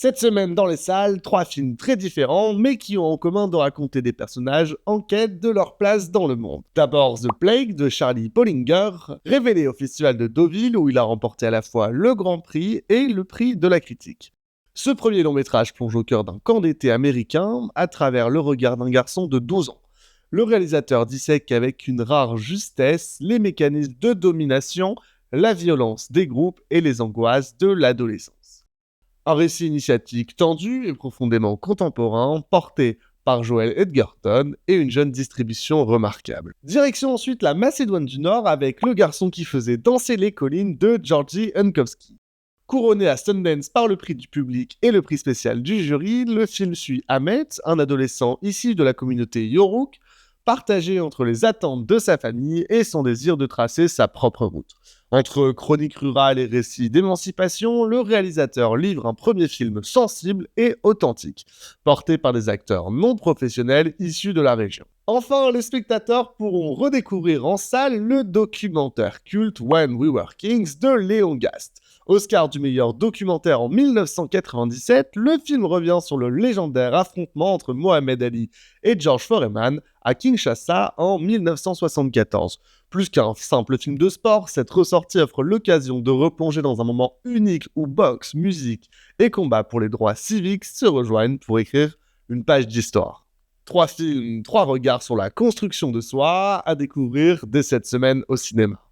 Cette semaine dans les salles, 3 films très différents, mais qui ont en commun de raconter des personnages en quête de leur place dans le monde. D'abord The Plague de Charlie Bollinger, révélé au Festival de Deauville où il a remporté à la fois le Grand Prix et le prix de la critique. Ce premier long métrage plonge au cœur d'un camp d'été américain à travers le regard d'un garçon de 12 ans. Le réalisateur dissèque avec une rare justesse les mécanismes de domination, la violence des groupes et les angoisses de l'adolescence. Un récit initiatique tendu et profondément contemporain, porté par Joel Edgerton et une jeune distribution remarquable. Direction ensuite la Macédoine du Nord avec Le garçon qui faisait danser les collines de Georgi Unkowski. Couronné à Sundance par le prix du public et le prix spécial du jury, le film suit Ahmet, un adolescent issu de la communauté Yoruk, partagé entre les attentes de sa famille et son désir de tracer sa propre route. Entre chronique rurale et récit d'émancipation, le réalisateur livre un premier film sensible et authentique, porté par des acteurs non professionnels issus de la région. Enfin, les spectateurs pourront redécouvrir en salle le documentaire culte When We Were Kings de Léon Gast. Oscar du meilleur documentaire en 1997, le film revient sur le légendaire affrontement entre Mohamed Ali et George Foreman à Kinshasa en 1974. Plus qu'un simple film de sport, cette ressortie offre l'occasion de replonger dans un moment unique où boxe, musique et combat pour les droits civiques se rejoignent pour écrire une page d'histoire. 3 films, 3 regards sur la construction de soi à découvrir dès cette semaine au cinéma.